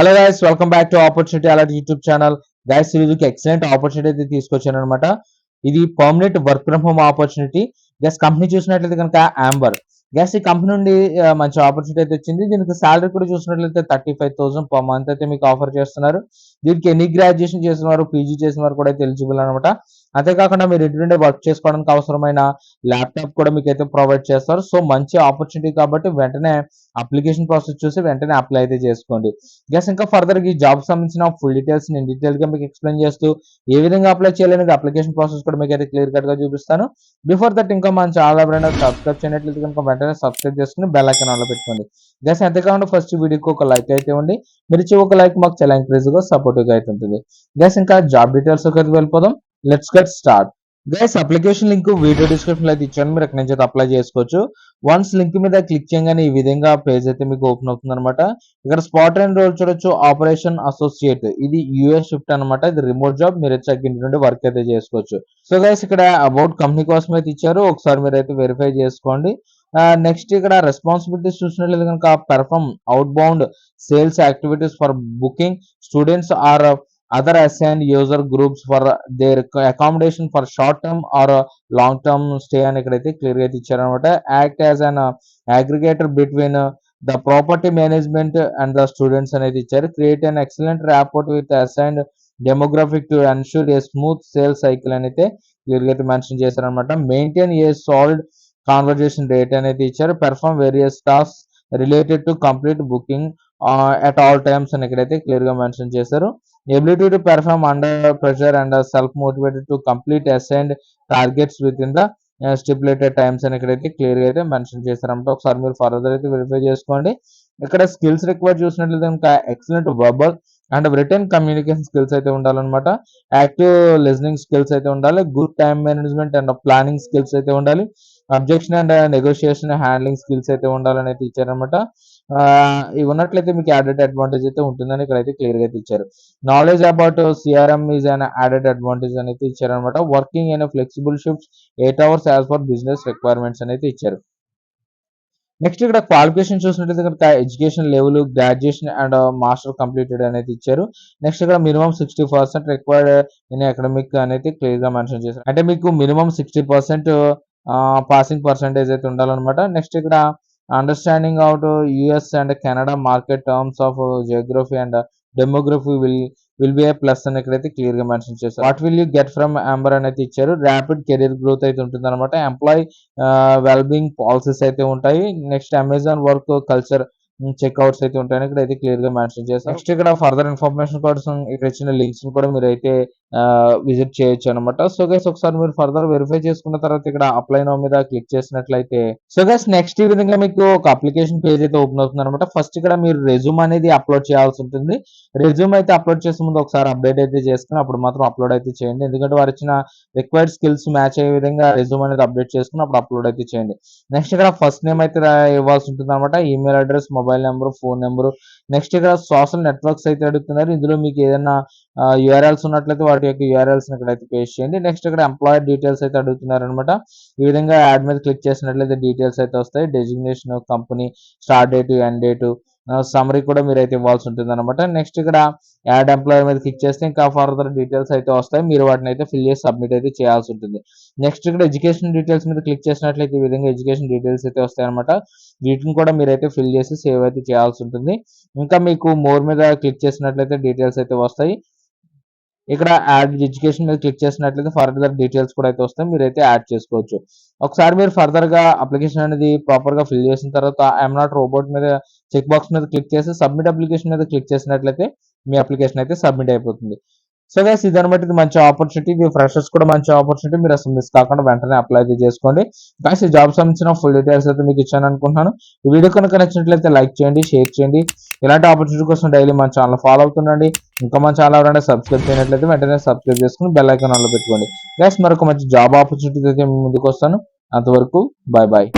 Hello guys, welcome back to Opportunity Alert YouTube channel. Guys, ఈరోజుకి excellent opportunity అయితే తీసుకొచ్చాను అనమాట. ఇది permanent work from home opportunity. Guys, company చూసినట్లయితే కనుక యాంబర్. గైస్, ఈ కంపెనీ నుండి మంచి ఆపర్చునిటీ అయితే వచ్చింది. దీనికి సాలరీ కూడా చూసినట్లయితే 35,000 పర్ మంత్ అయితే మీకు ఆఫర్ చేస్తున్నారు. దీనికి ఎన్ని గ్రాడ్యుయేషన్ చేసిన వారు, పీజీ చేసిన వారు కూడా అయితే ఎలిజిబుల్ అనమాట. అంతేకాకుండా మీరు ఇంటి నుండి వర్క్ చేసుకోవడానికి అవసరమైన ల్యాప్టాప్ కూడా మీకు అయితే ప్రొవైడ్ చేస్తారు. సో మంచి ఆపర్చునిటీ కాబట్టి వెంటనే అప్లికేషన్ ప్రాసెస్ చూసి వెంటనే అప్లై అయితే చేసుకోండి. గైస్, ఇంకా ఫర్దర్ ఈ జాబ్ సంబంధించిన ఫుల్ డీటెయిల్స్ నేను డీటెయిల్ గా మీకు ఎక్స్ప్లెయిన్ చేస్తూ ఏ విధంగా అప్లై చేయాలనేది అప్లికేషన్ ప్రాసెస్ కూడా మీకు అయితే క్లియర్ కట్ గా చూపిస్తాను. బిఫోర్ దట్ ఇంకా మన ఛానల్ ఎవరైనా సబ్స్క్రైబ్ చేయనట్లయితే కనుక వెంటనే సబ్స్క్రైబ్ చేసుకుని బెల్ ఐకాన్ ఆన్లో పెట్టుకోండి. గైస్, అంతేకాకుండా ఫస్ట్ వీడియోకి ఒక లైక్ అయితే ఉండి మీరు ఇచ్చే ఒక లైక్ మాకు చాలా ఎంకరేజ్ గా సపోర్టివ్ గా అయితే ఉంటుంది. గైస్, ఇంకా జాబ్ డీటెయిల్స్ అయితే వెళ్ళిపోదాం. Let's get start. Guys, application link video description లో అయితే ఇచ్చాను. మీరు అక్కడ నుంచి అయితే అప్లై చేసుకోవచ్చు. వన్స్ లింక్ మీద క్లిక్ చేయగానే ఈ విధంగా పేజ్ అయితే మీకు ఓపెన్ అవుతుంది అనమాట. ఇక్కడ స్పాట్ అండ్ రోల్ చూడొచ్చు. ఆపరేషన్ అసోసియేట్, ఇది యూఎస్ షిఫ్ట్ అనమాట. ఇది రిమోట్ జాబ్. మీరు వచ్చి ఇంటి నుండి వర్క్ అయితే చేసుకోవచ్చు. సో గైస్, ఇక్కడ అబౌట్ కంపెనీ కోసం అయితే ఇచ్చారు. ఒకసారి మీరు అయితే వెరిఫై చేసుకోండి. నెక్స్ట్ ఇక్కడ రెస్పాన్సిబిలిటీస్ చూసినట్లయితే కనుక perform outbound sales activities for booking students are other assigned user groups for their accommodation for short term or long term stay అని ఇక్కడైతే క్లియర్ గా అయితే ఇచ్చారనమాట. Act as an aggregator between the property management and the students అనేది ఇచ్చారు. Create an excellent rapport with assigned demographic to ensure A smooth sale cycle అని అయితే clear గా అయితే మెన్షన్ చేశారనమాట. Maintain a solid conversation rate అనేది ఇచ్చారు. Perform various task related to complete booking at all times అని ఇక్కడైతే క్లియర్ గా మెన్షన్ చేశారు. Ability to perform under pressure and self motivated to complete assigned targets with in the stipulated times అని ఇక్కడైతే clear గా అయితే మెన్షన్ చేశారంటే ఒకసారి మీరు ఫర్దర్ అయితే వెరిఫై చేసుకోండి. ఇక్కడ స్కిల్స్ రిక్వైర్ చూసినట్లయితే ఇంకా excellent verbal and return communication skills అయితే ఉండాలన్నమాట. యాక్టివ్ లిజనింగ్ స్కిల్స్ అయితే ఉండాలి. Good time management and planning skills అయితే ఉండాలి. Objection and negotiation handling skills అయితే ఉండాలని అయితే ఇచ్చారనమాట. ఇవి ఉన్నట్లయితే మీకు యాడెడ్ అడ్వాంటేజ్ అయితే ఉంటుందని ఇక్కడైతే క్లియర్ గా అయితే ఇచ్చారు. Knowledge about CRM is an added advantage అని అయితే ఇచ్చారనమాట. Working in flexible shifts 8 hours as for business requirements అని అయితే ఇచ్చారు. నెక్స్ట్ ఇక్కడ క్వాలిఫికేషన్ చూసినట్లయితే కనుక education level graduation and master completed అనేది ఇచ్చారు. నెక్స్ట్ ఇక్కడ మినిమం 60% రిక్వైర్డ్ ఇన్ అకాడమిక్ అనేది క్లియర్ గా మెన్షన్ చేశారు. అంటే మీకు మినిమం 60% పాసింగ్ పర్సెంటేజ్ అయితే ఉండాలన్నమాట. నెక్స్ట్ ఇక్కడ understanding out US and Canada market terms of geography and demography will be A plus అని ఇక్కడైతే క్లియర్ గా మెన్షన్ చేశారు. What will you get from Amber అనేది ఇచ్చారు. ర్యాపిడ్ కెరీర్ గ్రోత్ అయితే ఉంటుంది అనమాట. ఎంప్లాయీ వెల్బీయింగ్ పాలసీస్ అయితే ఉంటాయి. Next Amazon work culture checkouts అయితే ఉంటాయని ఇక్కడ అయితే క్లియర్ గా మెన్షన్ చేశారు. నెక్స్ట్ ఇక్కడ ఫర్దర్ ఇన్ఫర్మేషన్ కోసం ఇక్కడ ఇచ్చిన లింక్స్ కూడా మీరు అయితే విజిట్ చేయొచ్చు అనమాట. సో గైస్, ఒకసారి మీరు ఫర్దర్ వెరిఫై చేసుకున్న తర్వాత ఇక్కడ అప్లై నౌ మీద క్లిక్ చేసినట్లయితే సో గైస్ నెక్స్ట్ ఈ విధంగా మీకు ఒక అప్లికేషన్ పేజ్ అయితే ఓపెన్ అవుతుంది అనమాట. ఫస్ట్ ఇక్కడ మీరు రెజ్యూమ్ అనేది అప్లోడ్ చేయాల్సి ఉంటుంది. రెజ్యూమ్ అయితే అప్లోడ్ చేసే ముందు ఒకసారి అప్డేట్ అయితే చేసుకుని అప్పుడు మాత్రం అప్లోడ్ అయితే చేయండి. ఎందుకంటే వారు ఇచ్చిన రిక్వైర్డ్ స్కిల్స్ మ్యాచ్ అయ్యే విధంగా రెజ్యూమ్ అనేది అప్డేట్ చేసుకుని అప్పుడు అప్లోడ్ అయితే చేయండి. నెక్స్ట్ ఇక్కడ ఫస్ట్ నేమ్ అయితే ఇవ్వాల్సి ఉంటుంది అనమాట. Email address, mobile number, phone number. Next ఇక్కడ సోషల్ నెట్వర్క్స్ అయితే అడుగుతున్నారు. ఇందులో మీకు ఏదైనా యూఆర్ఎల్స్ ఉన్నట్లయితే వాటి యొక్క యూఆర్ఎల్స్ ఇక్కడైతే పేస్ట్ చేయండి. నెక్స్ట్ ఇక్కడ ఎంప్లాయర్ డీటెయిల్స్ అయితే అడుగుతున్నారు అనమాట. ఈ విధంగా యాడ్ మీద క్లిక్ చేసినట్లయితే డీటెయిల్స్ అయితే వస్తాయి. Designation, company, start date, end date, summary కూడా మీరు అయితే ఇవ్వాల్సి ఉంటుంది అనమాట. నెక్స్ట్ ఇక్కడ యాడ్ ఎంప్లాయర్ మీద క్లిక్ చేస్తే ఇంకా ఫర్దర్ డీటెయిల్స్ అయితే వస్తాయి. మీరు వాటిని అయితే ఫిల్ చేసి సబ్మిట్ అయితే చేయాల్సి ఉంటుంది. నెక్స్ట్ ఇక్కడ ఎడ్యుకేషన్ డీటెయిల్స్ మీద క్లిక్ చేసినట్లయితే ఈ విధంగా ఎడ్యుకేషన్ డీటెయిల్స్ అయితే వస్తాయి అనమాట. వీటిని కూడా మీరైతే ఫిల్ చేసి సేవ్ అయితే చేయాల్సి ఉంటుంది. ఇంకా మీకు మోర్ మీద క్లిక్ చేసినట్లయితే డీటెయిల్స్ అయితే వస్తాయి. ఇక్కడ యాడ్ ఎడ్యుకేషన్ మీద క్లిక్ చేసినట్లయితే ఫర్దర్ డీటెయిల్స్ కూడా అయితే వస్తాయి. మీరైతే యాడ్ చేసుకోవచ్చు. ఒకసారి మీరు ఫర్దర్ గా అప్లికేషన్ అనేది ప్రాపర్ గా ఫిల్ చేసిన తర్వాత ఐఎమ్ నాట్ రోబోట్ మీద చెక్ బాక్స్ మీద క్లిక్ చేసి సబ్మిట్ అప్లికేషన్ మీద క్లిక్ చేసినట్లయితే మీ అప్లికేషన్ అయితే సబ్మిట్ అయిపోతుంది. సో గైస్, ఇదని బట్టి ఇది మంచి ఆపర్చునిటీ. ఇది ఫ్రెషర్స్ కూడా మంచి ఆపర్చునిటీ. మీరు అసలు మిస్ కాకుండా వెంటనే అప్లై అయితే చేసుకోండి. గైస్, ఈ జాబ్ సంబంధించిన ఫుల్ డీటెయిల్స్ అయితే మీకు ఇచ్చాను అనుకుంటున్నాను. ఈ వీడియో కనుక నచ్చినట్లయితే లైక్ చేయండి, షేర్ చేయండి. ఇలాంటి ఆపర్చునిటీ కోసం డైలీ మన ఛానల్ ఫాలో అవుతుండండి. ఇంకా మన ఛానల్ ఎవరైనా సబ్స్క్రైబ్ చేయనట్లయితే వెంటనే సబ్స్క్రైబ్ చేసుకుని బెల్ ఐకాన్ ఆన్లో పెట్టుకోండి. గైస్, మరొక మంచి జాబ్ ఆపర్చునిటీ అయితే ముందుకు వస్తాను. అంతవరకు బాయ్ బాయ్.